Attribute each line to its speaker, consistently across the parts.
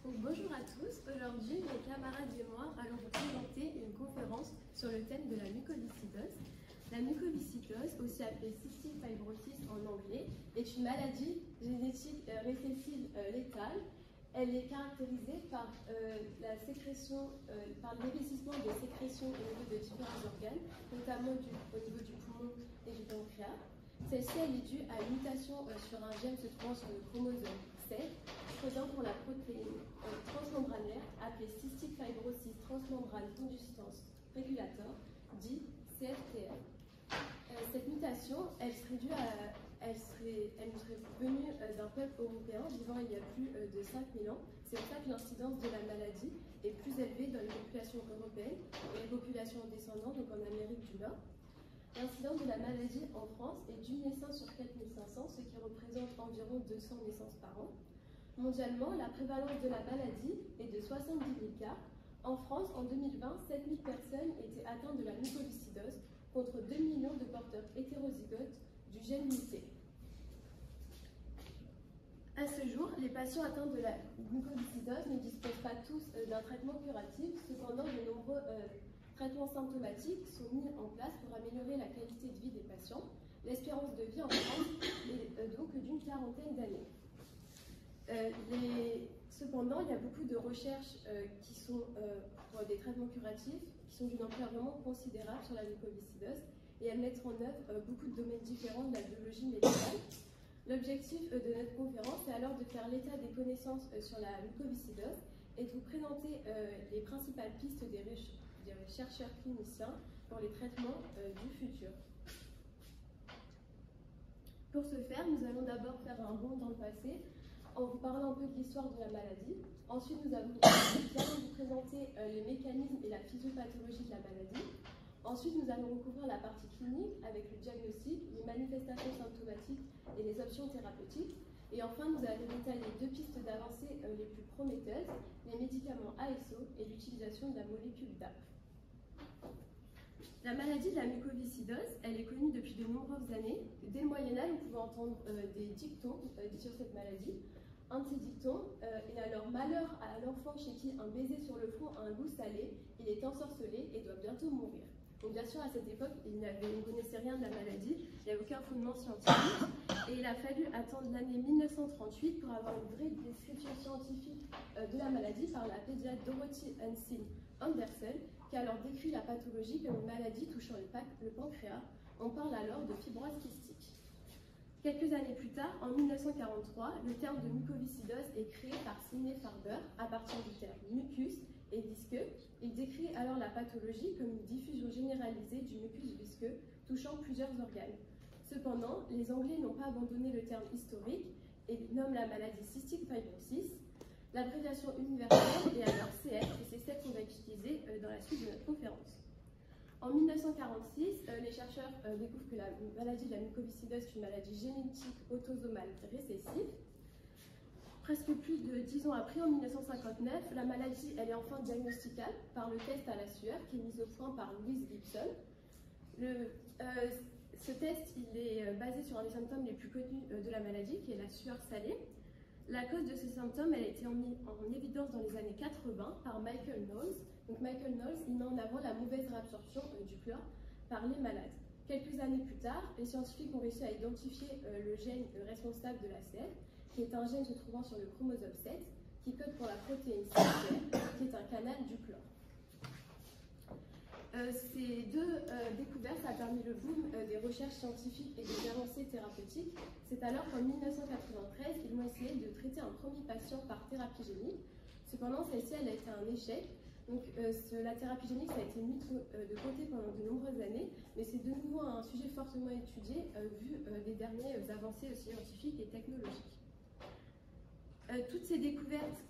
Speaker 1: Donc, bonjour à tous, aujourd'hui mes camarades et moi allons vous présenter une conférence sur le thème de la mucoviscidose. La mucoviscidose, aussi appelée cystic fibrosis en anglais, est une maladie génétique récessive létale. Elle est caractérisée par la sécrétion, par l'épaississement des sécrétions au niveau de différents organes, notamment au niveau du poumon et du pancréas. Celle-ci est due à une mutation sur un gène se trouvant sur le chromosome 7, codant pour la protéine transmembranaire appelée cystic fibrosis transmembrane consistance régulator, dit CFTR. Cette mutation, elle nous serait venue d'un peuple européen vivant il y a plus de 5000 ans. C'est pour ça que l'incidence de la maladie est plus élevée dans les populations européennes et les populations descendantes, donc en Amérique du Nord. L'incidence de la maladie en France est d'une naissance sur 4500, ce qui représente environ 200 naissances par an. Mondialement, la prévalence de la maladie est de 70 000 cas. En France, en 2020, 7000 personnes étaient atteintes de la mucoviscidose contre 2 millions de porteurs hétérozygotes du gène muté. À ce jour, les patients atteints de la mucoviscidose ne disposent pas tous d'un traitement curatif. Cependant, de nombreux traitements symptomatiques sont mis en place pour améliorer la qualité de vie des patients. L'espérance de vie en France est donc d'une quarantaine d'années. Cependant, il y a beaucoup de recherches qui sont pour des traitements curatifs, qui sont d'une ampleur vraiment considérable sur la mucoviscidose, et elles mettent en œuvre beaucoup de domaines différents de la biologie médicale. L'objectif de notre conférence est alors de faire l'état des connaissances sur la mucoviscidose et de vous présenter les principales pistes des chercheurs cliniciens pour les traitements du futur. Pour ce faire, nous allons d'abord faire un bond dans le passé en vous parlant un peu de l'histoire de la maladie. Ensuite, nous allons vous présenter les mécanismes et la physiopathologie de la maladie. Ensuite, nous allons recouvrir la partie clinique avec le diagnostic, les manifestations symptomatiques et les options thérapeutiques. Et enfin, nous allons détailler deux pistes d'avancée les plus prometteuses, les médicaments ASO et l'utilisation de la molécule DAP. La maladie de la mucoviscidose, elle est connue depuis de nombreuses années. Dès le Moyen-Âge, on pouvait entendre des dictons sur cette maladie. Un de ces dictons est alors « Malheur à l'enfant chez qui un baiser sur le front a un goût salé, il est ensorcelé et doit bientôt mourir ». Donc bien sûr, à cette époque, on ne connaissait rien de la maladie, il n'y avait aucun fondement scientifique, et il a fallu attendre l'année 1938 pour avoir une vraie description scientifique de la maladie par la pédiatre Dorothy Hansen Anderson, qui a alors décrit la pathologie comme une maladie touchant le pancréas. On parle alors de fibrose kystique. Quelques années plus tard, en 1943, le terme de mucoviscidose est créé par Sidney Farber à partir du terme mucus et visqueux. Il décrit alors la pathologie comme une diffusion généralisée du mucus visqueux touchant plusieurs organes. Cependant, les Anglais n'ont pas abandonné le terme historique et nomment la maladie cystic fibrosis. L'abréviation universelle est alors CF et c'est celle qu'on va utiliser dans la suite de notre conférence. En 1946, les chercheurs découvrent que la maladie de la mucoviscidose est une maladie génétique autosomale récessive. Presque plus de 10 ans après, en 1959, la maladie elle est enfin diagnosticable par le test à la sueur qui est mis au point par Louise Gibson. Ce test il est basé sur un des symptômes les plus connus de la maladie, qui est la sueur salée. La cause de ces symptômes elle a été mise en évidence dans les années 80 par Michael Knowles. Donc Michael Knowles il met en avant la mauvaise réabsorption du chlore par les malades. Quelques années plus tard, les scientifiques ont réussi à identifier le gène responsable de la CF, qui est un gène se trouvant sur le chromosome 7, qui code pour la protéine CFTR, qui est un canal du chlore. Ces deux découvertes ont permis le boom des recherches scientifiques et des avancées thérapeutiques. C'est alors qu'en 1993, ils ont essayé de traiter un premier patient par thérapie génique. Cependant, celle-ci a été un échec. Donc, la thérapie génique ça a été mise de côté pendant de nombreuses années, mais c'est de nouveau un sujet fortement étudié vu les dernières avancées scientifiques et technologiques. Toutes ces découvertes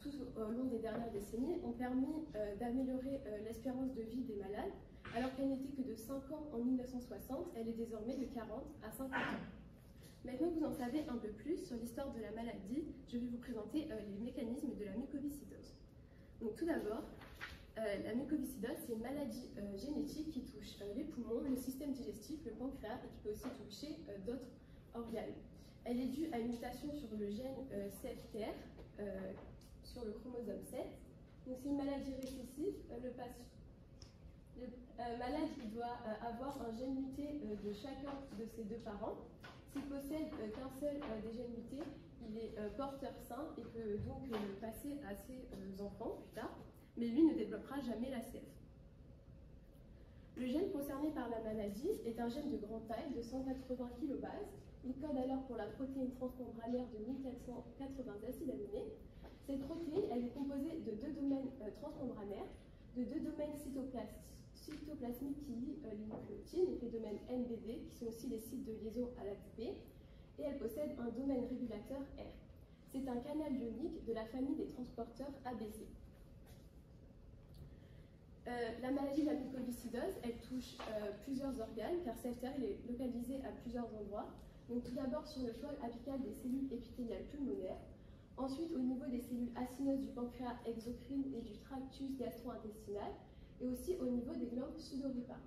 Speaker 1: tout au long des dernières décennies ont permis d'améliorer l'espérance de vie des malades. Alors qu'elle n'était que de 5 ans en 1960, elle est désormais de 40 à 50 ans. Maintenant que vous en savez un peu plus sur l'histoire de la maladie, je vais vous présenter les mécanismes de la mucoviscidose. Donc tout d'abord, la mucoviscidose, c'est une maladie génétique qui touche les poumons, le système digestif, le pancréas et qui peut aussi toucher d'autres organes. Elle est due à une mutation sur le gène CFTR, sur sur le chromosome 7. Donc c'est une maladie récessive. Le malade il doit avoir un gène muté de chacun de ses deux parents. S'il possède qu'un seul des gènes mutés, il est porteur sain et peut donc le passer à ses enfants plus tard, mais lui ne développera jamais la CF. Le gène concerné par la maladie est un gène de grande taille de 180 kilobases. Il code alors pour la protéine transmembranaire de 1480 acides aminés. Cette protéine elle est composée de deux domaines transmembranaires, de deux domaines cytoplasmiques qui lient les nucléotides, les domaines NBD, qui sont aussi les sites de liaison à l'ATP, et elle possède un domaine régulateur R. C'est un canal ionique de la famille des transporteurs ABC. La maladie de la mucoviscidose, elle touche plusieurs organes, car CFTR est localisé à plusieurs endroits. Donc tout d'abord sur le col apical des cellules épithéliales pulmonaires, ensuite au niveau des cellules acineuses du pancréas exocrine et du tractus gastro-intestinal, et aussi au niveau des glandes sudoripares.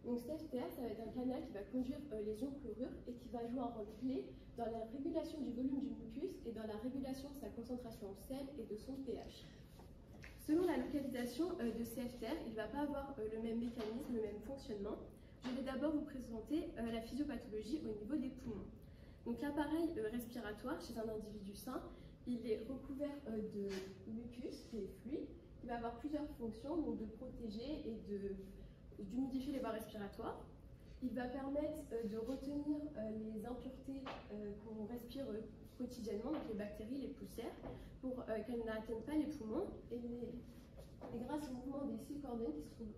Speaker 1: Donc CFTR, ça va être un canal qui va conduire les ions chlorure et qui va jouer un rôle clé dans la régulation du volume du mucus et dans la régulation de sa concentration en sel et de son pH. Selon la localisation de CFTR, il ne va pas avoir le même mécanisme, le même fonctionnement. Je vais d'abord vous présenter la physiopathologie au niveau des poumons. Donc l'appareil respiratoire chez un individu sain, il est recouvert de mucus qui est fluide, qui va avoir plusieurs fonctions, donc de protéger et d'humidifier les voies respiratoires. Il va permettre de retenir les impuretés qu'on respire quotidiennement, donc les bactéries, les poussières, pour qu'elles n'atteignent pas les poumons. Et grâce au mouvement des cils cornéens qui se trouvent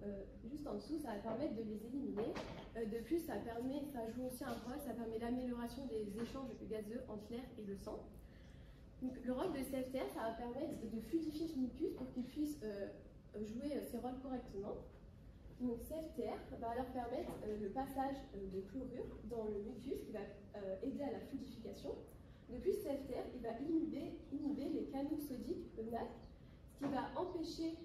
Speaker 1: juste en dessous, ça va permettre de les éliminer. De plus, ça joue aussi un rôle, ça permet l'amélioration des échanges gazeux entre l'air et le sang. Donc, le rôle de CFTR, ça va permettre de fluidifier ce mucus pour qu'il puisse jouer ses rôles correctement. Donc CFTR va alors permettre le passage de chlorure dans le mucus qui va aider à la fluidification. De plus, CFTR il va inhiber les canaux sodiques NAC, ce qui va empêcher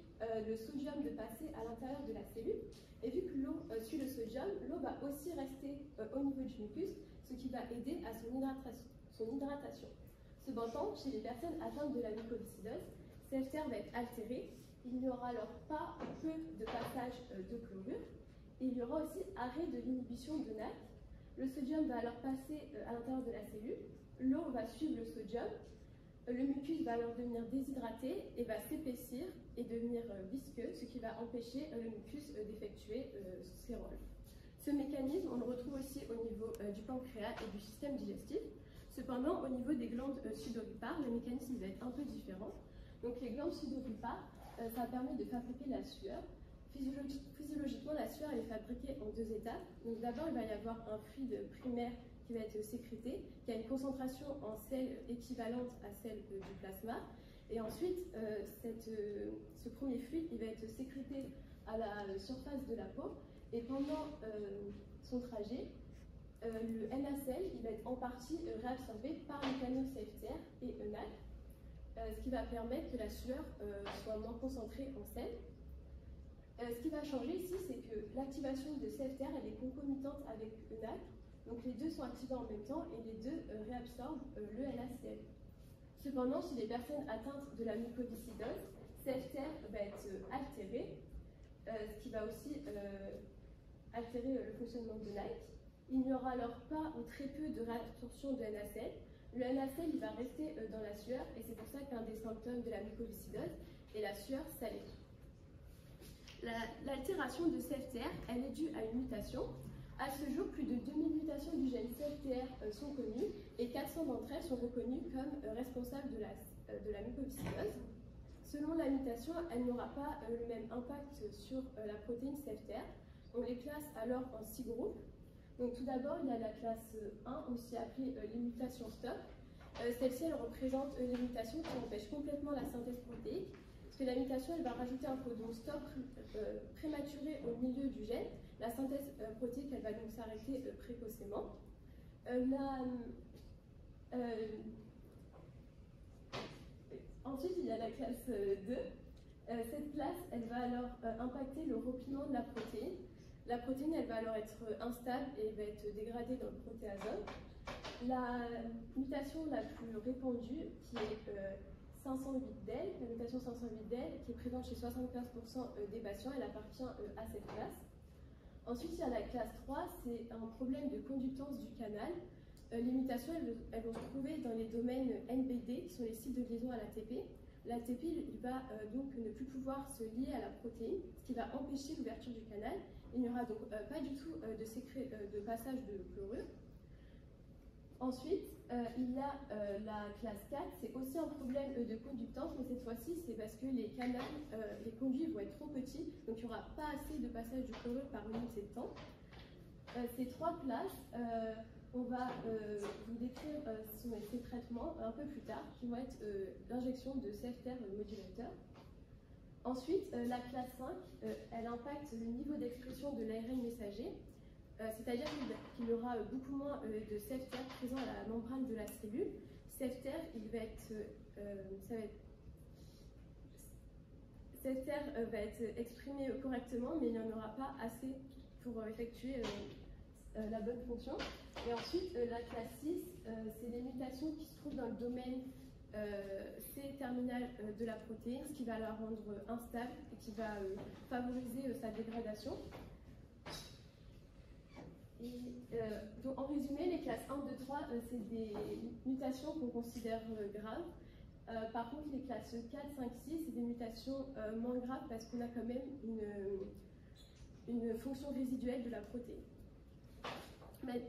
Speaker 1: le sodium de passer à l'intérieur de la cellule. Et vu que l'eau suit le sodium, l'eau va aussi rester au niveau du mucus, ce qui va aider à son hydratation. Cependant, chez les personnes atteintes de la mucoviscidose, CFTR va être altéré. Il n'y aura alors pas peu de passage de chlorure. Et il y aura aussi arrêt de l'inhibition de NAC. Le sodium va alors passer à l'intérieur de la cellule. L'eau va suivre le sodium. Le mucus va alors devenir déshydraté et va s'épaissir et devenir visqueux, ce qui va empêcher le mucus d'effectuer ses rôles. Ce mécanisme, on le retrouve aussi au niveau du pancréas et du système digestif. Cependant, au niveau des glandes sudoripares, le mécanisme va être un peu différent. Donc les glandes sudoripares, ça permet de fabriquer la sueur. Physiologiquement, la sueur est fabriquée en deux étapes. Donc d'abord, il va y avoir un fluide primaire qui va être sécrété, qui a une concentration en sel équivalente à celle du plasma. Et ensuite, ce premier fluide, il va être sécrété à la surface de la peau. Et pendant son trajet, le NaCl il va être en partie réabsorbé par les canaux CFTR et ENAC, ce qui va permettre que la sueur soit moins concentrée en sel. Ce qui va changer ici, c'est que l'activation de CFTR elle est concomitante avec ENAC, donc les deux sont activés en même temps et les deux réabsorbent le NaCl. Cependant, chez les personnes atteintes de la mucoviscidose, CFTR va être altéré, ce qui va aussi altérer le fonctionnement de NAC. Il n'y aura alors pas ou très peu de réabsorption de NaCl. Le NaCl il va rester dans la sueur et c'est pour ça qu'un des symptômes de la mucoviscidose est la sueur salée. L'altération de CFTR elle est due à une mutation. À ce jour, plus de 2000 mutations du gène CFTR sont connues et 400 d'entre elles sont reconnues comme responsables de la mucoviscidose. Selon la mutation, elle n'aura pas le même impact sur la protéine CFTR. On les classe alors en 6 groupes. Donc tout d'abord, il y a la classe 1, aussi appelée les mutations stop. Celle-ci, elle représente les mutations qui empêchent complètement la synthèse protéique, parce que la mutation, elle va rajouter un codon stop prématuré au milieu du gène. La synthèse protéique, elle va donc s'arrêter précocement. Ensuite, il y a la classe 2. Cette classe, elle va alors impacter le repliement de la protéine. La protéine, elle va alors être instable et va être dégradée dans le protéasome. La mutation la plus répandue, qui est 508DEL, la mutation 508DEL, qui est présente chez 75% des patients, elle appartient à cette classe. Ensuite, il y a la classe 3, c'est un problème de conductance du canal. Les mutations, elles vont se trouver dans les domaines NBD, qui sont les sites de liaison à l'ATP. L'ATP, il va donc ne plus pouvoir se lier à la protéine, ce qui va empêcher l'ouverture du canal. Il n'y aura donc pas du tout de passage de chlorure. Ensuite, il y a la classe 4, c'est aussi un problème de conductance, mais cette fois-ci, c'est parce que les canals, les conduits vont être trop petits, donc il n'y aura pas assez de passage de chlorure par unité de temps. Ces trois classes, on va vous décrire ces traitements un peu plus tard, qui vont être l'injection de CFTR modulateur. Ensuite, la classe 5, elle impacte le niveau d'expression de l'ARN messager, c'est-à-dire qu'il y aura beaucoup moins de CFTR présent à la membrane de la cellule. CFTR, CFTR va être exprimé correctement, mais il n'y en aura pas assez pour effectuer la bonne fonction. Et ensuite, la classe 6, c'est des mutations qui se trouvent dans le domaine C-terminal de la protéine, ce qui va la rendre instable et qui va favoriser sa dégradation. Et, donc, en résumé, les classes 1, 2, 3, c'est des mutations qu'on considère graves. Par contre, les classes 4, 5, 6, c'est des mutations moins graves parce qu'on a quand même une fonction résiduelle de la protéine. Mais,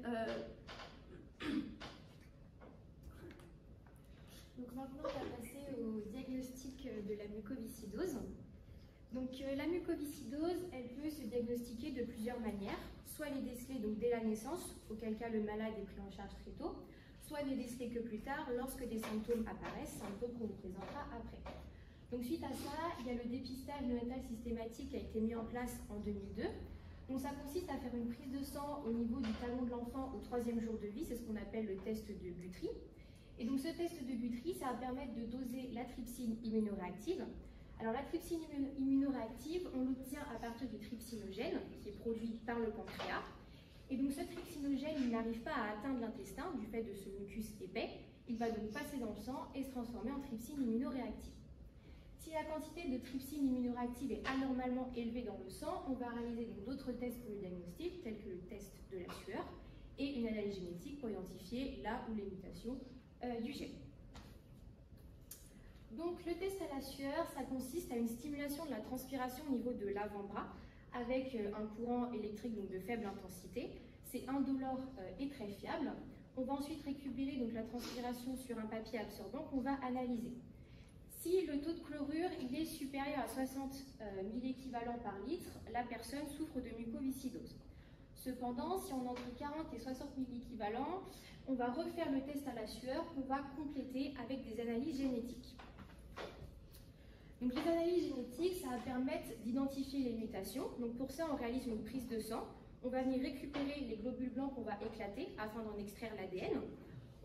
Speaker 2: donc maintenant, on va passer au diagnostic de la mucoviscidose. Donc la mucoviscidose, elle peut se diagnostiquer de plusieurs manières. Soit elle est décelée donc, dès la naissance, auquel cas le malade est pris en charge très tôt, soit elle n'est décelée que plus tard lorsque des symptômes apparaissent, symptômes qu'on vous présentera après. Donc suite à ça, il y a le dépistage néonatal systématique qui a été mis en place en 2002. Donc ça consiste à faire une prise de sang au niveau du talon de l'enfant au 3e jour de vie, c'est ce qu'on appelle le test de Guthrie. Et donc ce test de Guthrie, ça va permettre de doser la trypsine immunoréactive. Alors la trypsine immunoréactive, on l'obtient à partir du trypsinogène qui est produit par le pancréas. Et donc ce trypsinogène, il n'arrive pas à atteindre l'intestin du fait de ce mucus épais. Il va donc passer dans le sang et se transformer en trypsine immunoréactive. Si la quantité de trypsine immunoréactive est anormalement élevée dans le sang, on va réaliser donc d'autres tests pour le diagnostic, tels que le test de la sueur et une analyse génétique pour identifier là où les mutations du gène. Donc le test à la sueur, ça consiste à une stimulation de la transpiration au niveau de l'avant-bras avec un courant électrique donc de faible intensité. C'est indolore et très fiable. On va ensuite récupérer donc la transpiration sur un papier absorbant qu'on va analyser. Si le taux de chlorure il est supérieur à 60 milliequivalents par litre, la personne souffre de mucoviscidose. Cependant, si on est entre 40 et 60 milliequivalents, on va refaire le test à la sueur qu'on va compléter avec des analyses génétiques. Donc les analyses génétiques, ça va permettre d'identifier les mutations. Donc pour ça, on réalise une prise de sang. On va venir récupérer les globules blancs qu'on va éclater afin d'en extraire l'ADN.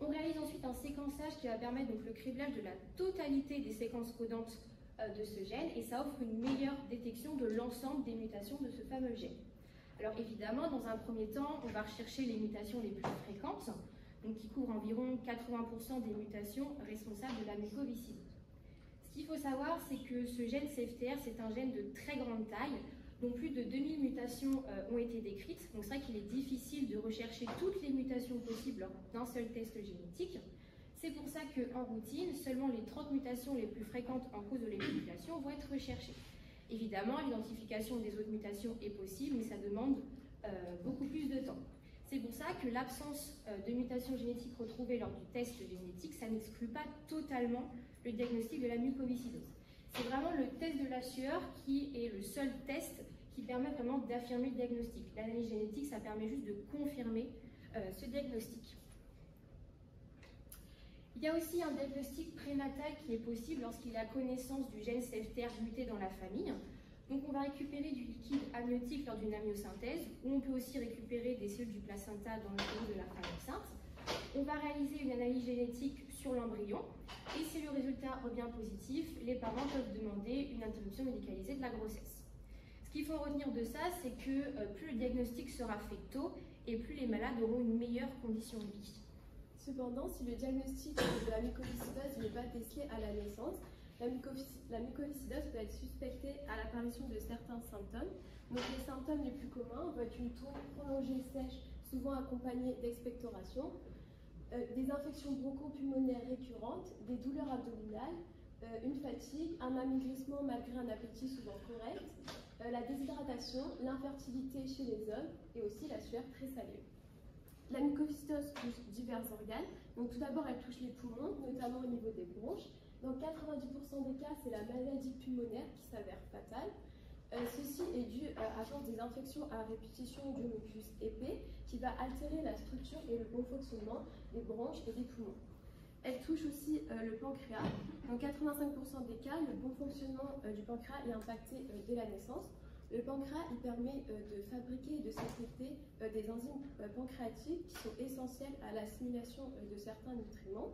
Speaker 2: On réalise ensuite un séquençage qui va permettre donc le criblage de la totalité des séquences codantes de ce gène et ça offre une meilleure détection de l'ensemble des mutations de ce fameux gène. Alors évidemment, dans un premier temps, on va rechercher les mutations les plus fréquentes, donc qui couvrent environ 80% des mutations responsables de la mucoviscidose. Ce qu'il faut savoir, c'est que ce gène CFTR, c'est un gène de très grande taille, dont plus de 2000 mutations ont été décrites. Donc c'est vrai qu'il est difficile de rechercher toutes les mutations possibles lors d'un seul test génétique. C'est pour ça qu'en routine, seulement les 30 mutations les plus fréquentes en cause de l'éjaculation vont être recherchées. Évidemment, l'identification des autres mutations est possible, mais ça demande beaucoup plus de temps. C'est pour ça que l'absence de mutations génétiques retrouvées lors du test génétique, ça n'exclut pas totalement le diagnostic de la mucoviscidose. C'est vraiment le test de la sueur qui est le seul test qui permet vraiment d'affirmer le diagnostic. L'analyse génétique, ça permet juste de confirmer ce diagnostic. Il y a aussi un diagnostic prénatal qui est possible lorsqu'il a connaissance du gène CFTR muté dans la famille. Donc on va récupérer du liquide amniotique lors d'une amniosynthèse, ou on peut aussi récupérer des cellules du placenta dans le pays de la femme enceinte. On va réaliser une analyse génétique sur l'embryon, et si le résultat revient positif, les parents peuvent demander une interruption médicalisée de la grossesse. Ce qu'il faut retenir de ça, c'est que plus le diagnostic sera fait tôt, et plus les malades auront une meilleure condition de vie.
Speaker 1: Cependant, si le diagnostic de la mucoviscidose n'est pas décelé à la naissance, la mucoviscidose peut être suspectée à l'apparition de certains symptômes. Donc, les symptômes les plus communs vont être une toux prolongée sèche, souvent accompagnée d'expectoration, des infections bronchopulmonaires récurrentes, des douleurs abdominales, une fatigue, un amaigrissement malgré un appétit souvent correct, la déshydratation, l'infertilité chez les hommes et aussi la sueur très salée. La mucoviscidose touche divers organes. Donc tout d'abord, elle touche les poumons, notamment au niveau des bronches. Dans 90% des cas, c'est la maladie pulmonaire qui s'avère fatale. Ceci est dû à cause des infections à répétition du mucus épais qui va altérer la structure et le bon fonctionnement des bronches et des poumons. Elle touche aussi le pancréas. Dans 85% des cas, le bon fonctionnement du pancréas est impacté dès la naissance. Le pancréas il permet de fabriquer et de sécréter des enzymes pancréatiques qui sont essentielles à l'assimilation de certains nutriments.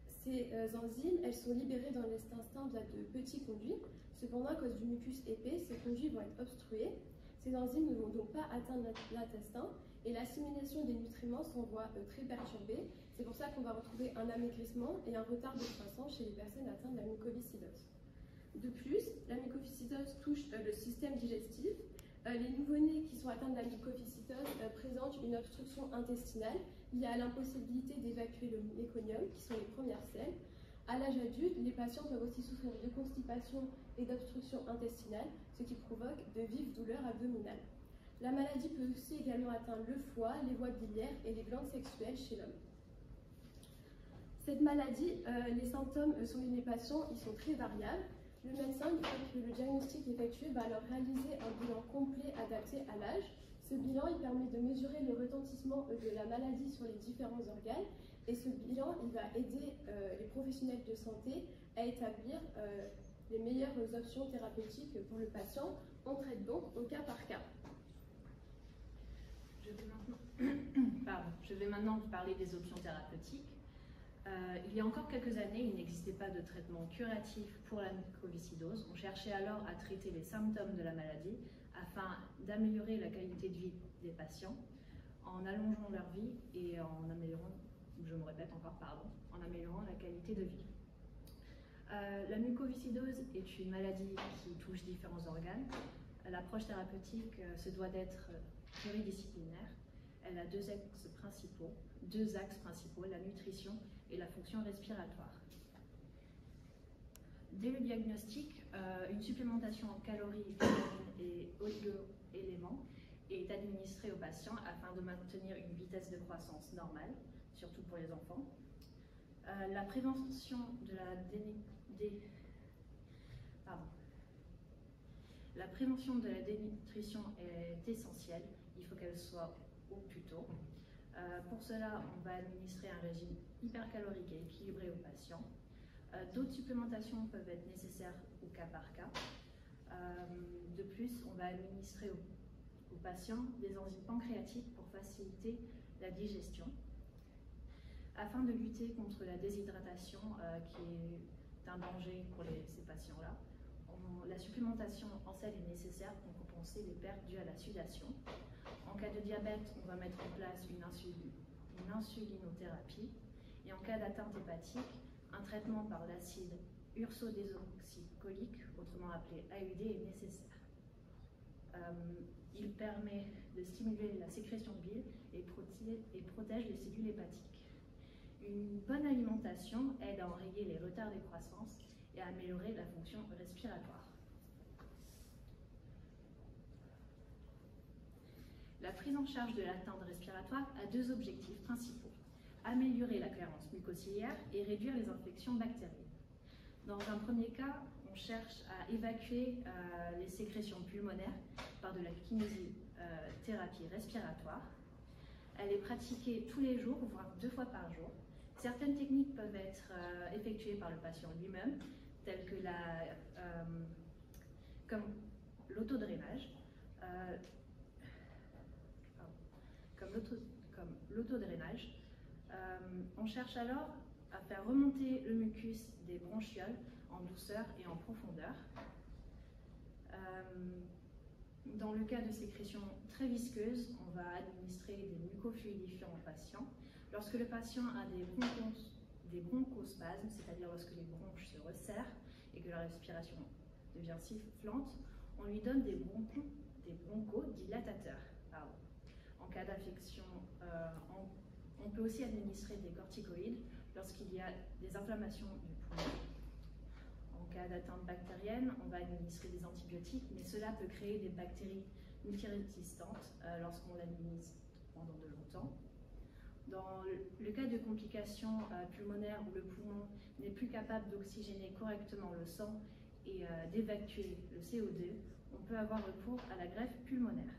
Speaker 1: Ces enzymes, elles sont libérées dans l'intestin via de petits conduits. Cependant, à cause du mucus épais, ces conduits vont être obstrués. Ces enzymes ne vont donc pas atteindre l'intestin et l'assimilation des nutriments s'en voit très perturbée. C'est pour ça qu'on va retrouver un amaigrissement et un retard de croissance chez les personnes atteintes de la mucoviscidose. De plus, la mucoviscidose touche le système digestif. Les nouveau-nés qui sont atteints de la mucoviscidose présentent une obstruction intestinale liée à l'impossibilité d'évacuer le méconium, qui sont les premières selles. À l'âge adulte, les patients peuvent aussi souffrir de constipation et d'obstruction intestinale, ce qui provoque de vives douleurs abdominales. La maladie peut aussi également atteindre le foie, les voies biliaires et les glandes sexuelles chez l'homme. Cette maladie, les symptômes sont chez les patients, ils sont très variables. Le médecin, une fois que le diagnostic est effectué, va alors réaliser un bilan complet adapté à l'âge. Ce bilan il permet de mesurer le retentissement de la maladie sur les différents organes et ce bilan il va aider les professionnels de santé à établir les meilleures options thérapeutiques pour le patient. On traite donc au cas par cas.
Speaker 3: Je vais maintenant vous parler des options thérapeutiques. Il y a encore quelques années, il n'existait pas de traitement curatif pour la mucoviscidose. On cherchait alors à traiter les symptômes de la maladie afin d'améliorer la qualité de vie des patients en allongeant leur vie et en améliorant, je me répète encore, en améliorant la qualité de vie. La mucoviscidose est une maladie qui touche différents organes. L'approche thérapeutique se doit d'être pluridisciplinaire. Elle a deux axes principaux, la nutrition et la fonction respiratoire. Dès le diagnostic, une supplémentation en calories, vitamines et oligo-éléments est administrée aux patients afin de maintenir une vitesse de croissance normale, surtout pour les enfants. La prévention de la dénutrition est essentielle, il faut qu'elle soit au plus tôt. Pour cela, on va administrer un régime hypercalorique et équilibré aux patients. D'autres supplémentations peuvent être nécessaires au cas par cas. De plus, on va administrer aux patients des enzymes pancréatiques pour faciliter la digestion. Afin de lutter contre la déshydratation, qui est un danger pour ces patients-là, la supplémentation en sel est nécessaire pour compenser les pertes dues à la sudation. En cas de diabète, on va mettre en place une insulinothérapie. Et en cas d'atteinte hépatique, un traitement par l'acide ursodesoxycholique, autrement appelé AUD, est nécessaire. Il permet de stimuler la sécrétion de bile et protège les cellules hépatiques. Une bonne alimentation aide à enrayer les retards de croissance et à améliorer la fonction respiratoire. La prise en charge de l'atteinte respiratoire a deux objectifs principaux: améliorer la clairance mucociliaire et réduire les infections bactériennes. Dans un premier cas, on cherche à évacuer les sécrétions pulmonaires par de la kinésithérapie respiratoire. Elle est pratiquée tous les jours, voire 2 fois par jour. Certaines techniques peuvent être effectuées par le patient lui-même, telles que comme l'autodrainage. On cherche alors à faire remonter le mucus des bronchioles en douceur et en profondeur. Dans le cas de sécrétions très visqueuses, on va administrer des mucofluidifiants aux patients Lorsque le patient a des bronchospasmes, c'est-à-dire lorsque les bronches se resserrent et que la respiration devient sifflante, on lui donne des bronchodilatateurs. En cas d'infection, on peut aussi administrer des corticoïdes lorsqu'il y a des inflammations du poumon. En cas d'atteinte bactérienne, on va administrer des antibiotiques, mais cela peut créer des bactéries multirésistantes lorsqu'on l'administre pendant de longtemps. Dans le cas de complications pulmonaires où le poumon n'est plus capable d'oxygéner correctement le sang et d'évacuer le CO2, on peut avoir recours à la greffe pulmonaire.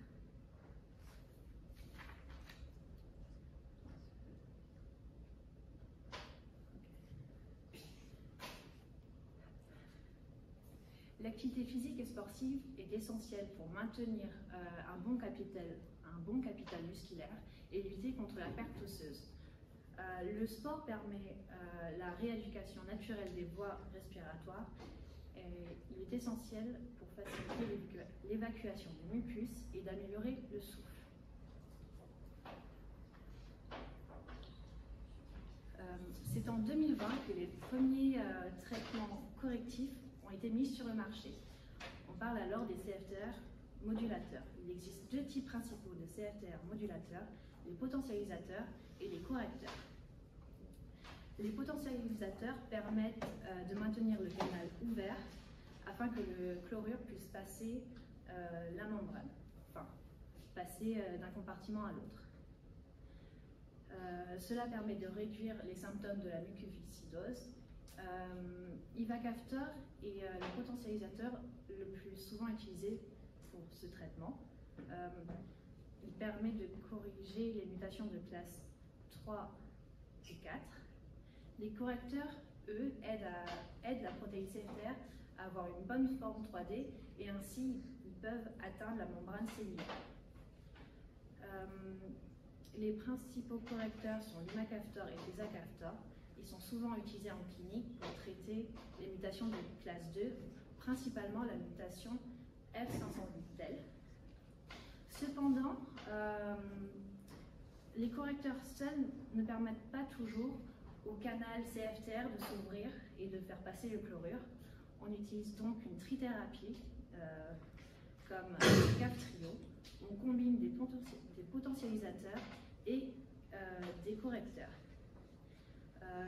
Speaker 3: L'activité physique et sportive est essentielle pour maintenir un bon capital musculaire et lutter contre la perte osseuse. Le sport permet la rééducation naturelle des voies respiratoires. Il est essentiel pour faciliter l'évacuation des mucus et d'améliorer le souffle. C'est en 2020 que les premiers traitements correctifs ont été mis sur le marché. On parle alors des CFTR modulateurs. Il existe deux types principaux de CFTR modulateurs, les potentialisateurs et les correcteurs. Les potentialisateurs permettent de maintenir le canal ouvert afin que le chlorure puisse passer la membrane, enfin, passer d'un compartiment à l'autre. Cela permet de réduire les symptômes de la mucoviscidose. Ivacaftor est le potentialisateur le plus souvent utilisé pour ce traitement. Il permet de corriger les mutations de classe 3 et 4. Les correcteurs, eux, aident la protéine CFTR à avoir une bonne forme 3D et ainsi ils peuvent atteindre la membrane cellulaire. Les principaux correcteurs sont l'imacaftor et l'isacaftor. Ils sont souvent utilisés en clinique pour traiter les mutations de classe 2, principalement la mutation F508L. Cependant, les correcteurs seuls ne permettent pas toujours au canal CFTR de s'ouvrir et de faire passer le chlorure. On utilise donc une trithérapie comme le Kaftrio. On combine des potentialisateurs et des correcteurs.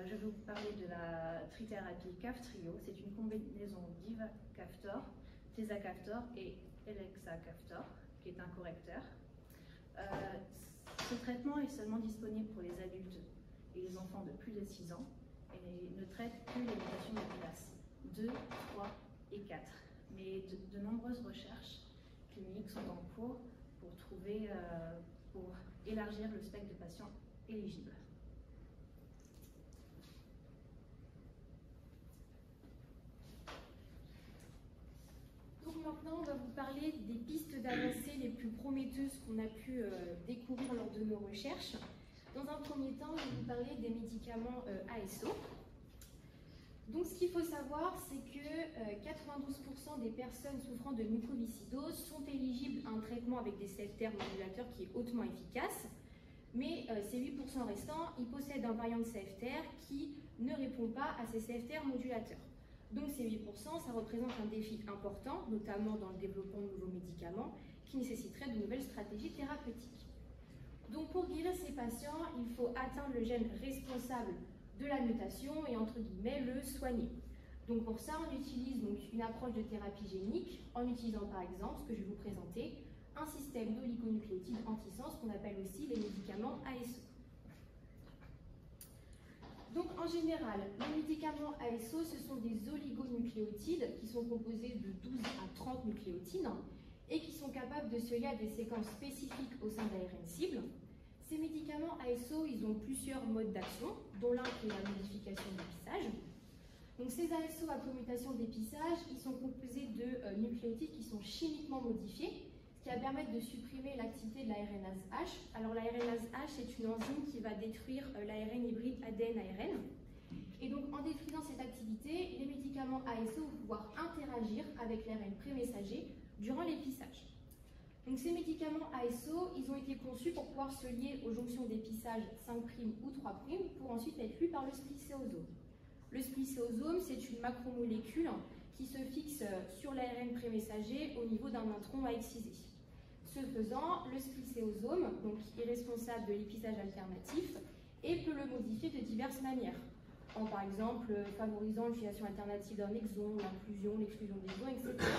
Speaker 3: Je vais vous parler de la trithérapie Kaftrio. C'est une combinaison d'ivacaftor, tezacaftor et elexacaftor, qui est un correcteur. Ce traitement est seulement disponible pour les adultes et les enfants de plus de 6 ans et ne traite que les mutations de classe 2, 3 et 4. Mais de nombreuses recherches cliniques sont en cours pour élargir le spectre de patients éligibles.
Speaker 2: Donc maintenant, on va vous parler des pistes d'avancée les plus prometteuses qu'on a pu découvrir lors de nos recherches. Dans un premier temps, je vais vous parler des médicaments ASO. Donc ce qu'il faut savoir, c'est que 92% des personnes souffrant de mucoviscidose sont éligibles à un traitement avec des CFTR modulateurs qui est hautement efficace, mais ces 8% restants, ils possèdent un variant de CFTR qui ne répond pas à ces CFTR modulateurs. Donc ces 8%, ça représente un défi important, notamment dans le développement de nouveaux médicaments, qui nécessiteraient de nouvelles stratégies thérapeutiques. Donc pour guérir ces patients, il faut atteindre le gène responsable de la mutation et entre guillemets le soigner. Donc pour ça, on utilise donc une approche de thérapie génique en utilisant par exemple, ce que je vais vous présenter, un système d'oligonucléotides antisens qu'on appelle aussi les médicaments ASO. Donc en général, les médicaments ASO, ce sont des oligonucléotides qui sont composés de 12 à 30 nucléotides et qui sont capables de se lier à des séquences spécifiques au sein d'ARN cible. Ces médicaments ASO, ils ont plusieurs modes d'action, dont l'un qui est la modification d'épissage. Donc ces ASO à commutation d'épissage, ils sont composés de nucléotides qui sont chimiquement modifiés, ce qui va permettre de supprimer l'activité de l'ARNase H. Alors l'ARNase H, c'est une enzyme qui va détruire l'ARN hybride ADN-ARN. Et donc en détruisant cette activité, les médicaments ASO vont pouvoir interagir avec l'ARN pré-messager durant l'épissage. Donc ces médicaments ASO, ils ont été conçus pour pouvoir se lier aux jonctions d'épissage 5' ou 3' pour ensuite être lus par le splicéosome. Le splicéosome, c'est une macromolécule qui se fixe sur l'ARN prémessager au niveau d'un intron à exciser. Ce faisant, le splicéosome donc, est responsable de l'épissage alternatif et peut le modifier de diverses manières, en par exemple favorisant l'utilisation alternative d'un exon, l'inclusion, l'exclusion d'exons, etc.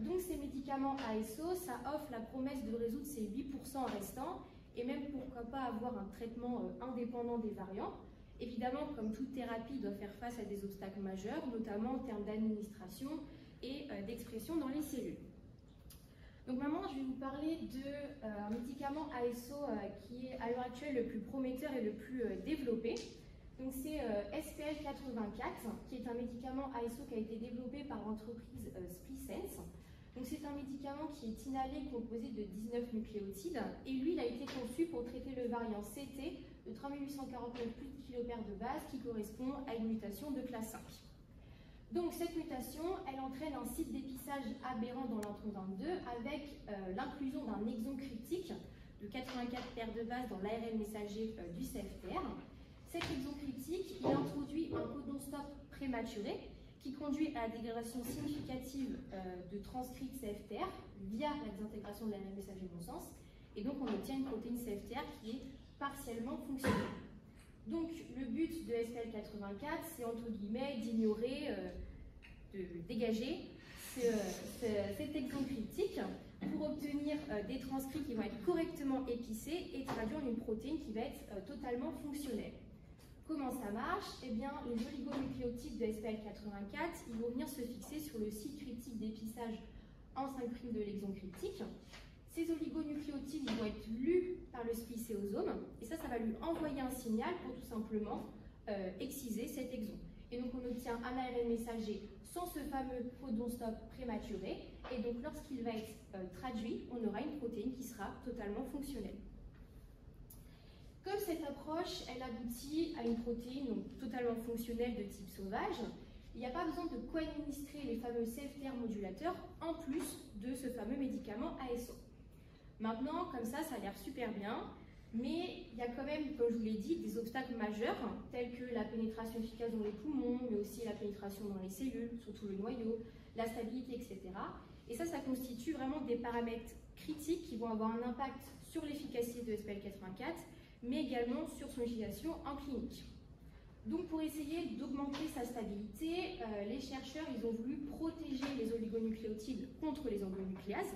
Speaker 2: Donc ces médicaments ASO, ça offre la promesse de résoudre ces 8% restants et même pourquoi pas avoir un traitement indépendant des variants. Évidemment, comme toute thérapie, doit faire face à des obstacles majeurs, notamment en termes d'administration et d'expression dans les cellules. Donc maintenant, je vais vous parler d'un médicament ASO qui est à l'heure actuelle le plus prometteur et le plus développé. Donc c'est SPL84, qui est un médicament ASO qui a été développé par l'entreprise SpliSense. Donc c'est un médicament qui est inhalé composé de 19 nucléotides et lui, il a été conçu pour traiter le variant CT de 3849 kilopères de base qui correspond à une mutation de classe 5. Donc cette mutation, elle entraîne un site d'épissage aberrant dans l'intron 22 avec l'inclusion d'un exon cryptique de 84 paires de base dans l'ARN messager du CFTR. Cet exon cryptique, il introduit un codon stop prématuré qui conduit à la dégradation significative de transcrits CFTR via la désintégration de l'ARN messager bon sens. Et donc on obtient une protéine CFTR qui est partiellement fonctionnelle. Donc le but de SPL84, c'est entre guillemets d'ignorer, de dégager cet exon cryptique pour obtenir des transcrits qui vont être correctement épicés et traduire une protéine qui va être totalement fonctionnelle. Comment ça marche? Eh bien, les oligonucléotides de SPL84, ils vont venir se fixer sur le site cryptique d'épissage en 5' de l'exon cryptique. Ces oligonucléotides vont être lus par le splicéosome et ça va lui envoyer un signal pour tout simplement exciser cet exon. Et donc on obtient un ARN messager sans ce fameux codon stop prématuré et donc lorsqu'il va être traduit, on aura une protéine qui sera totalement fonctionnelle. Comme cette approche, elle aboutit à une protéine donc, totalement fonctionnelle de type sauvage, il n'y a pas besoin de co-administrer les fameux CFTR modulateurs en plus de ce fameux médicament ASO. Maintenant, comme ça a l'air super bien, mais il y a quand même, comme je vous l'ai dit, des obstacles majeurs, tels que la pénétration efficace dans les poumons, mais aussi la pénétration dans les cellules, surtout le noyau, la stabilité, etc. Et ça constitue vraiment des paramètres critiques qui vont avoir un impact sur l'efficacité de SPL84, mais également sur son utilisation en clinique. Donc pour essayer d'augmenter sa stabilité, les chercheurs ils ont voulu protéger les oligonucléotides contre les endonucléases.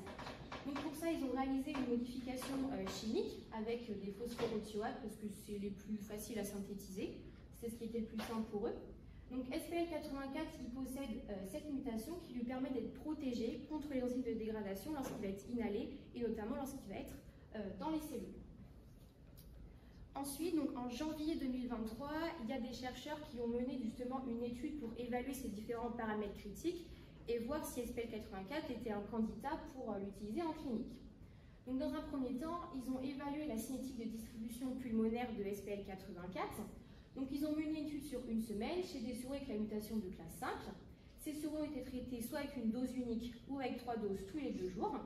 Speaker 2: Donc pour ça, ils ont réalisé une modification chimique avec des phosphorothioates parce que c'est les plus faciles à synthétiser. C'est ce qui était le plus simple pour eux. Donc SPL84, il possède cette mutation qui lui permet d'être protégé contre les enzymes de dégradation lorsqu'il va être inhalé et notamment lorsqu'il va être dans les cellules. Ensuite, donc en janvier 2023, il y a des chercheurs qui ont mené justement une étude pour évaluer ces différents paramètres critiques et voir si SPL84 était un candidat pour l'utiliser en clinique. Donc dans un premier temps, ils ont évalué la cinétique de distribution pulmonaire de SPL84. Donc ils ont mené une étude sur une semaine chez des souris avec la mutation de classe 5. Ces souris ont été traitées soit avec une dose unique ou avec 3 doses tous les 2 jours.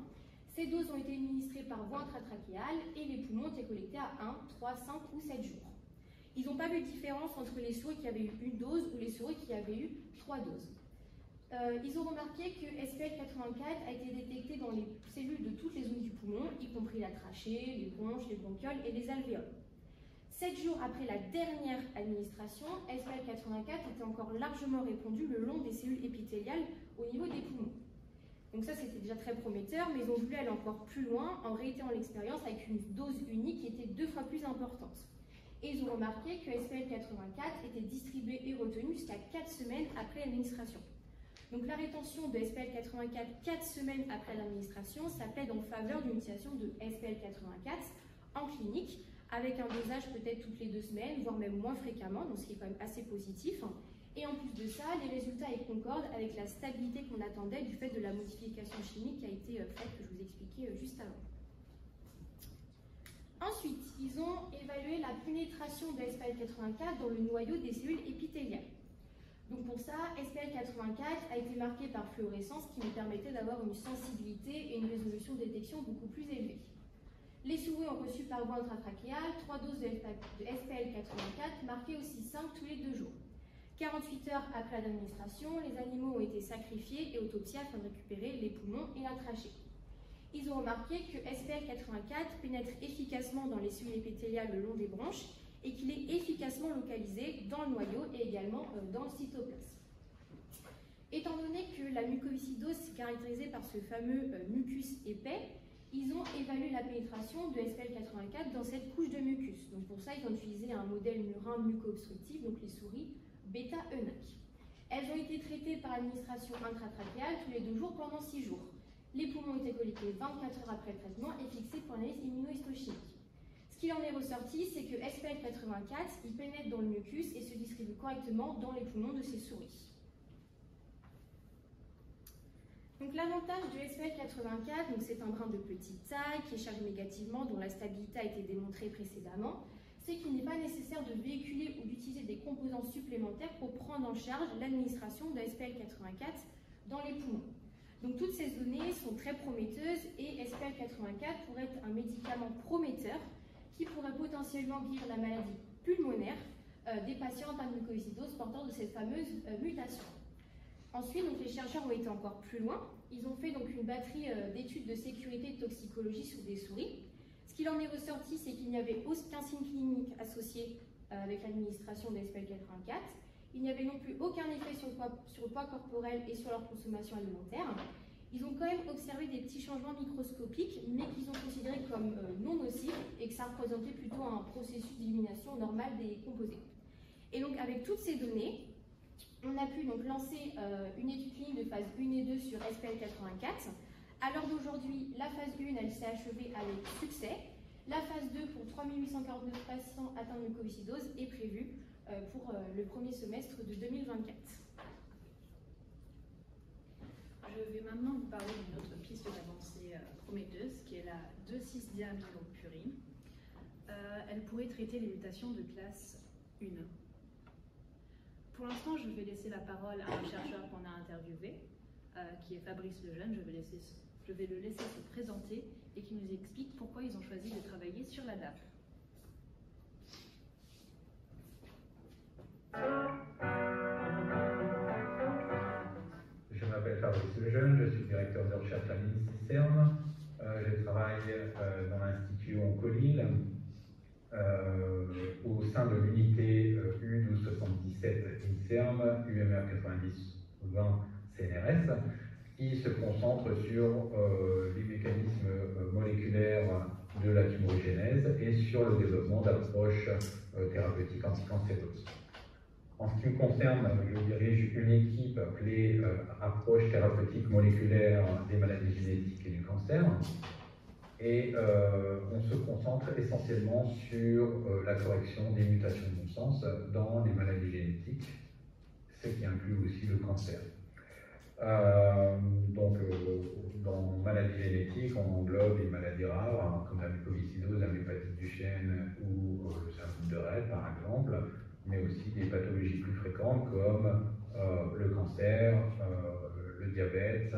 Speaker 2: Ces doses ont été administrées par voie intratrachéale et les poumons ont été collectés à 1, 3, 5 ou 7 jours. Ils n'ont pas vu de différence entre les souris qui avaient eu une dose ou les souris qui avaient eu 3 doses. Ils ont remarqué que SPL84 a été détecté dans les cellules de toutes les zones du poumon, y compris la trachée, les bronches, les bronchioles et les alvéoles. 7 jours après la dernière administration, SPL84 était encore largement répandu le long des cellules épithéliales au niveau des poumons. Donc ça, c'était déjà très prometteur, mais ils ont voulu aller encore plus loin en réitéant l'expérience avec une dose unique qui était 2 fois plus importante. Et ils ont remarqué que SPL84 était distribué et retenu jusqu'à 4 semaines après l'administration. Donc la rétention de SPL84 4 semaines après l'administration, ça plaide en faveur d'une utilisation de SPL84 en clinique, avec un dosage peut-être toutes les 2 semaines, voire même moins fréquemment, donc ce qui est quand même assez positif. Et en plus de ça, les résultats concordent avec la stabilité qu'on attendait du fait de la modification chimique qui a été faite, que je vous expliquais juste avant. Ensuite, ils ont évalué la pénétration de SPL84 dans le noyau des cellules épithéliales. Donc pour ça, SPL84 a été marqué par fluorescence qui nous permettait d'avoir une sensibilité et une résolution de détection beaucoup plus élevée. Les souris ont reçu par voie intratrachéale 3 doses de SPL84 marquées aussi 5 tous les 2 jours. 48 heures après l'administration, les animaux ont été sacrifiés et autopsiés afin de récupérer les poumons et la trachée. Ils ont remarqué que SPL84 pénètre efficacement dans les cellules épithéliales le long des branches et qu'il est efficacement localisé dans le noyau et également dans le cytoplasme. Étant donné que la mucoviscidose est caractérisée par ce fameux mucus épais, ils ont évalué la pénétration de SPL84 dans cette couche de mucus. Donc pour ça, ils ont utilisé un modèle murin muco-obstructif, donc les souris bêta-ENaC. Elles ont été traitées par administration intratrachéale tous les 2 jours pendant 6 jours. Les poumons ont été collectés 24 heures après le traitement et fixés pour l'analyse immunohistochimique. Ce qui en est ressorti, c'est que SPL84 il pénètre dans le mucus et se distribue correctement dans les poumons de ces souris. Donc l'avantage de SPL84, c'est un brin de petite taille qui est chargé négativement, dont la stabilité a été démontrée précédemment, c'est qu'il n'est pas nécessaire de véhiculer ou d'utiliser des composants supplémentaires pour prendre en charge l'administration de SPL84 dans les poumons. Donc toutes ces données sont très prometteuses et SPL84 pourrait être un médicament prometteur qui pourrait potentiellement guérir la maladie pulmonaire des patients atteints de mucoviscidose porteurs de cette fameuse mutation. Ensuite, donc, les chercheurs ont été encore plus loin. Ils ont fait donc une batterie d'études de sécurité et de toxicologie sur des souris. Ce qu'il en est ressorti, c'est qu'il n'y avait aucun signe clinique associé avec l'administration de SPL84. Il n'y avait non plus aucun effet sur le poids corporel et sur leur consommation alimentaire. Ils ont quand même observé des petits changements microscopiques, mais qu'ils ont considérés comme non nocifs et que ça représentait plutôt un processus d'élimination normal des composés. Et donc, avec toutes ces données, on a pu donc lancer une étude clinique de phase 1 et 2 sur SPL84. À l'heure d'aujourd'hui, la phase 1 elle s'est achevée avec succès. La phase 2 pour 3849 patients atteints de mucoviscidose est prévue pour le premier semestre de 2024.
Speaker 3: Je vais maintenant vous parler d'une autre piste d'avancée prometteuse qui est la 2,6-diamylopurine. Elle pourrait traiter les mutations de classe 1. Pour l'instant, je vais laisser la parole à un chercheur qu'on a interviewé, qui est Fabrice Lejeune. Je vais le laisser se présenter et qui nous explique pourquoi ils ont choisi de travailler sur la DAP.
Speaker 4: Je m'appelle Fabrice Lejeune, je suis directeur de recherche à l'INSERM. Je travaille dans l'Institut Oncolil, au sein de l'unité U1277 INSERM, UMR 90-20 CNRS, qui se concentre sur les mécanismes moléculaires de la tumorigénèse et sur le développement d'approches thérapeutiques anticancéreuses. En ce qui me concerne, je dirige une équipe appelée Approche thérapeutique moléculaire des maladies génétiques et du cancer. Et on se concentre essentiellement sur la correction des mutations de bon sens dans les maladies génétiques, ce qui inclut aussi le cancer. Dans maladies génétiques, on englobe les maladies rares, comme la mucoviscidose, la hépatite du chêne ou le syndrome de Rett, par exemple, mais aussi des pathologies plus fréquentes comme le cancer, le diabète,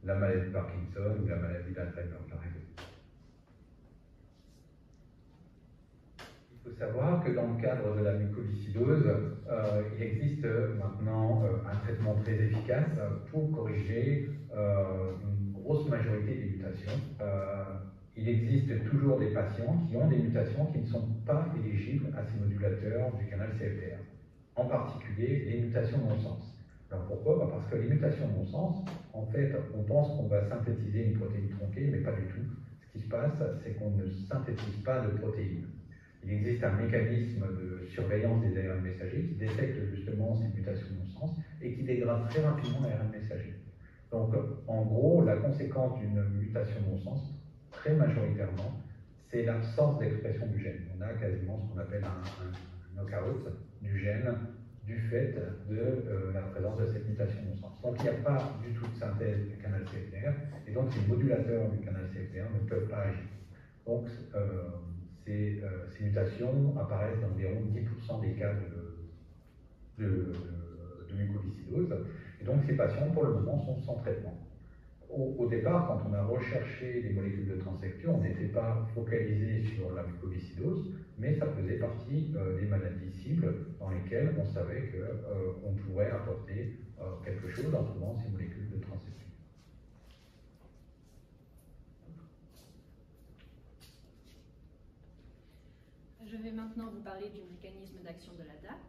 Speaker 4: la maladie de Parkinson ou la maladie d'Alzheimer, par exemple. Il faut savoir que dans le cadre de la mucoviscidose, il existe maintenant un traitement très efficace pour corriger une grosse majorité des mutations. Il existe toujours des patients qui ont des mutations qui ne sont pas éligibles à ces modulateurs du canal CFTR, en particulier les mutations de non-sens. Alors pourquoi? Parce que les mutations de non-sens, en fait, on pense qu'on va synthétiser une protéine tronquée, mais pas du tout. Ce qui se passe, c'est qu'on ne synthétise pas de protéines. Il existe un mécanisme de surveillance des ARN messagers qui détecte justement ces mutations de non-sens et qui dégrade très rapidement l'ARN messager. Donc, en gros, la conséquence d'une mutation de non-sens, très majoritairement, c'est l'absence d'expression du gène. On a quasiment ce qu'on appelle un knockout du gène du fait de la présence de cette mutation de non-sens. Donc, il n'y a pas du tout de synthèse du canal CFTR, et donc ces modulateurs du canal CFTR ne peuvent pas agir. Donc, ces mutations apparaissent dans environ 10% des cas de de mucoviscidose. Et donc ces patients, pour le moment, sont sans traitement. Au départ, quand on a recherché les molécules de translecture, on n'était pas focalisé sur la mucoviscidose, mais ça faisait partie des maladies cibles dans lesquelles on savait qu'on pourrait apporter quelque chose en trouvant ces molécules de translecture.
Speaker 3: Je vais maintenant vous parler du mécanisme d'action de la DAP.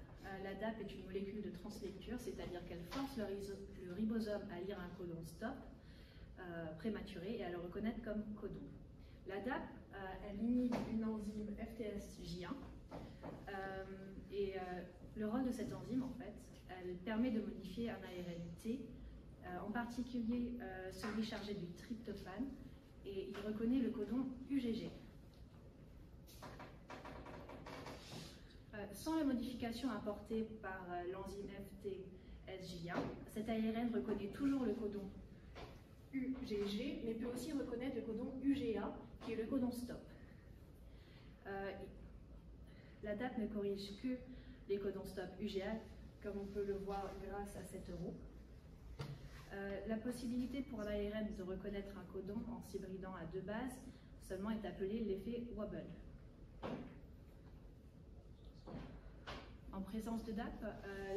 Speaker 3: La DAP est une molécule de translecture, c'est-à-dire qu'elle force le ribosome à lire un codon stop prématuré et à le reconnaître comme codon. La DAP, elle inhibe une enzyme FTSJ1 le rôle de cette enzyme, en fait, elle permet de modifier un ARNT, en particulier celui chargé du tryptophane, et il reconnaît le codon UGG. Sans la modification apportée par l'enzyme FTSJ1, cet ARN reconnaît toujours le codon UGG, mais peut aussi reconnaître le codon UGA, qui est le codon stop. La DAP ne corrige que les codons stop UGA, comme on peut le voir grâce à cette roue. La possibilité pour l'ARN de reconnaître un codon en s'hybridant à deux bases seulement est appelée l'effet Wobble. En présence de DAP,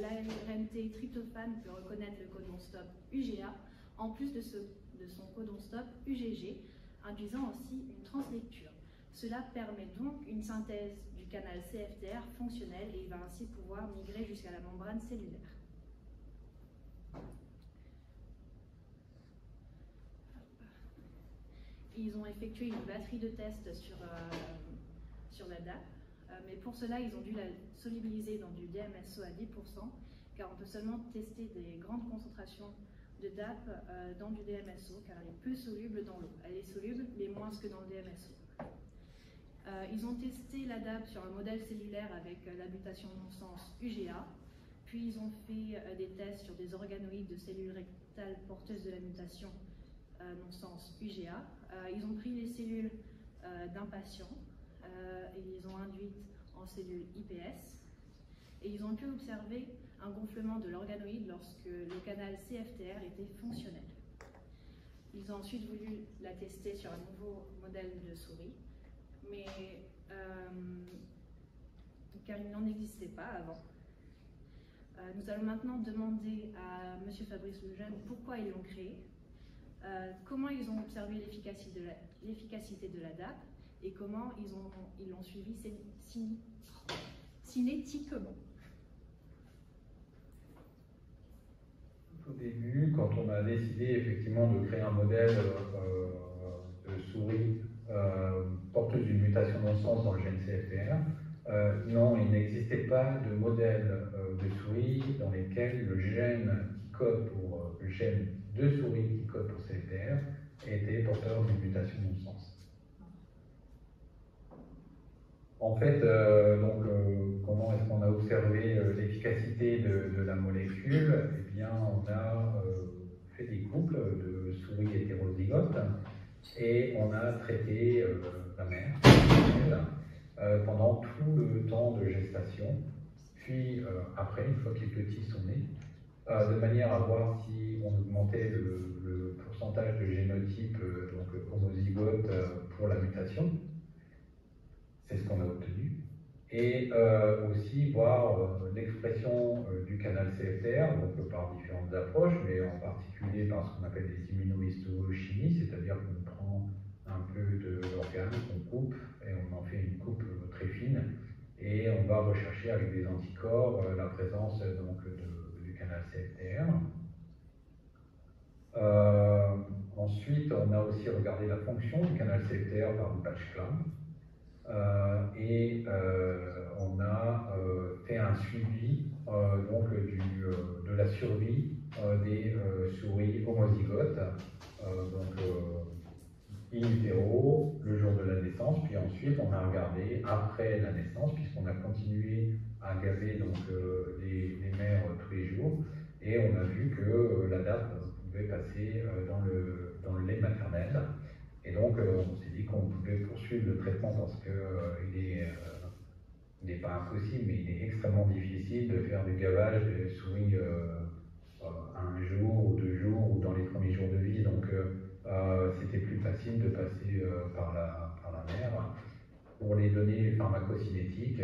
Speaker 3: l'ARNT tryptophane peut reconnaître le codon stop UGA, en plus de son codon stop UGG, induisant aussi une translecture. Cela permet donc une synthèse du canal CFTR fonctionnel et il va ainsi pouvoir migrer jusqu'à la membrane cellulaire. Ils ont effectué une batterie de tests sur la DAP, mais pour cela, ils ont dû la solubiliser dans du DMSO à 10%, car on peut seulement tester des grandes concentrations de DAP dans du DMSO, car elle est peu soluble dans l'eau. Elle est soluble, mais moins que dans le DMSO. Ils ont testé la DAP sur un modèle cellulaire avec la mutation non-sens UGA, puis ils ont fait des tests sur des organoïdes de cellules rectales porteuses de la mutation non-sens UGA. Ils ont pris les cellules d'un patient et ils ont induites en cellules IPS et ils ont pu observer un gonflement de l'organoïde lorsque le canal CFTR était fonctionnel. Ils ont ensuite voulu la tester sur un nouveau modèle de souris, mais car il n'en existait pas avant. Nous allons maintenant demander à M. Fabrice Lejeune pourquoi ils l'ont créé, comment ils ont observé l'efficacité de la DAP et comment ils l'ont suivi cinétiquement.
Speaker 4: Au début, quand on a décidé effectivement de créer un modèle de souris porteuse d'une mutation non-sens dans le gène CFTR, non, il n'existait pas de modèle de souris dans lesquels le gène qui code pour le gène de souris qui code pour CFTR était porteur d'une mutation non-sens. En fait, comment est-ce qu'on a observé l'efficacité de la molécule? Eh bien, on a fait des couples de souris hétérozygotes et on a traité la mère pendant tout le temps de gestation, puis après, une fois que les petits sont nés, de manière à voir si on augmentait le pourcentage de génotype homozygote pour la mutation. C'est ce qu'on a obtenu. Et aussi voir l'expression du canal CFTR, donc par différentes approches, mais en particulier par ce qu'on appelle des immunohistochimies, c'est-à-dire qu'on prend un peu de l'organe, on coupe, et on en fait une coupe très fine, et on va rechercher avec des anticorps la présence du canal CFTR. Ensuite, on a aussi regardé la fonction du canal CFTR par le patch clam. On a fait un suivi de la survie des souris homozygotes, in utero, le jour de la naissance, puis ensuite on a regardé après la naissance, puisqu'on a continué à gaver les mères tous les jours, et on a vu que la DAP pouvait passer dans le lait maternel. Et donc, on s'est dit qu'on pouvait poursuivre le traitement parce qu'il est il n'est pas impossible, mais il est extrêmement difficile de faire du gavage de souris un jour ou 2 jours ou dans les premiers jours de vie. Donc c'était plus facile de passer par la mer. Pour les données pharmacocinétiques,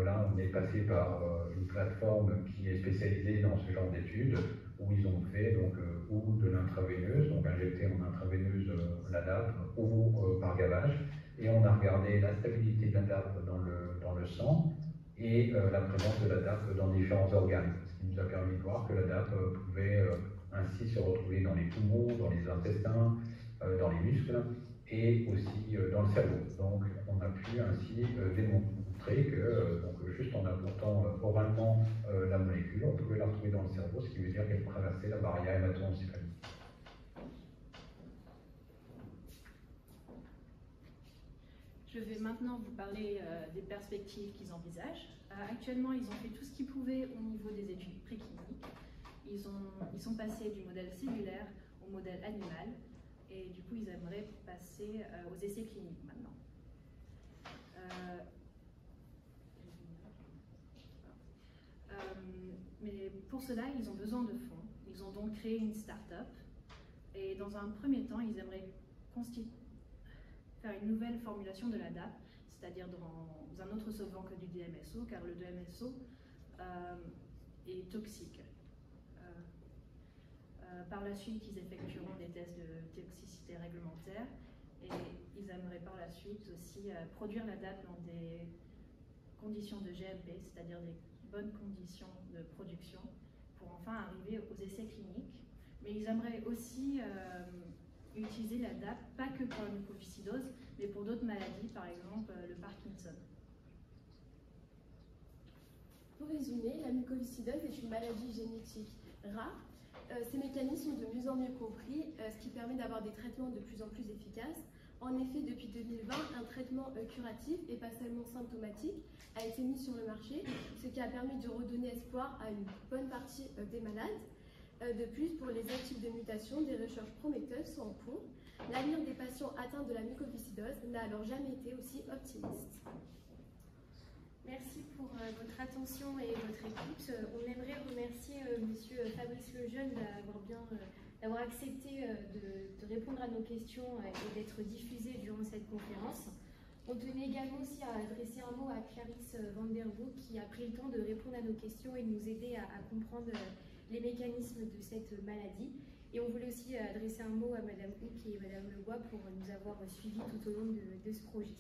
Speaker 4: là on est passé par une plateforme qui est spécialisée dans ce genre d'études, où ils ont fait donc, ou de l'intraveineuse, donc injecté en intraveineuse la DAP, ou par gavage, et on a regardé la stabilité de la DAP dans le sang et la présence de la DAP dans différents organes, ce qui nous a permis de voir que la DAP pouvait ainsi se retrouver dans les poumons, dans les intestins, dans les muscles et aussi dans le cerveau. Donc on a pu ainsi démontrer que donc, juste en apportant oralement la molécule, on pouvait la retrouver dans le cerveau, ce qui veut dire qu'elle traversait la barrière hémato-encéphalique.
Speaker 3: Je vais maintenant vous parler des perspectives qu'ils envisagent. Actuellement, ils ont fait tout ce qu'ils pouvaient au niveau des études précliniques. Ils sont passés du modèle cellulaire au modèle animal, et du coup, ils aimeraient passer aux essais cliniques maintenant. Mais pour cela, ils ont besoin de fonds. Ils ont donc créé une start-up, et dans un premier temps, ils aimeraient faire une nouvelle formulation de la DAP, c'est-à-dire dans un autre solvant que du DMSO, car le DMSO est toxique. Par la suite, ils effectueront des tests de toxicité réglementaire, et ils aimeraient par la suite aussi produire la DAP dans des conditions de GMP, c'est-à-dire des bonnes conditions de production, pour enfin arriver aux essais cliniques. Mais ils aimeraient aussi utiliser la DAP, pas que pour la mucoviscidose, mais pour d'autres maladies, par exemple le Parkinson.
Speaker 1: Pour résumer, la mucoviscidose est une maladie génétique rare. Ces mécanismes sont de mieux en mieux compris, ce qui permet d'avoir des traitements de plus en plus efficaces. En effet, depuis 2020, un traitement curatif et pas seulement symptomatique a été mis sur le marché, ce qui a permis de redonner espoir à une bonne partie des malades. De plus, pour les types de mutations, des recherches prometteuses sont en cours. L'avenir des patients atteints de la mucoviscidose n'a alors jamais été aussi optimiste.
Speaker 2: Merci pour votre attention et votre écoute. On aimerait remercier Monsieur Fabrice Lejeune d'avoir accepté de répondre à nos questions et d'être diffusé durant cette conférence. On tenait également aussi à adresser un mot à Clarisse Van der Broek, qui a pris le temps de répondre à nos questions et de nous aider à comprendre les mécanismes de cette maladie. Et on voulait aussi adresser un mot à Madame Hook et Madame Lebois pour nous avoir suivis tout au long de ce projet.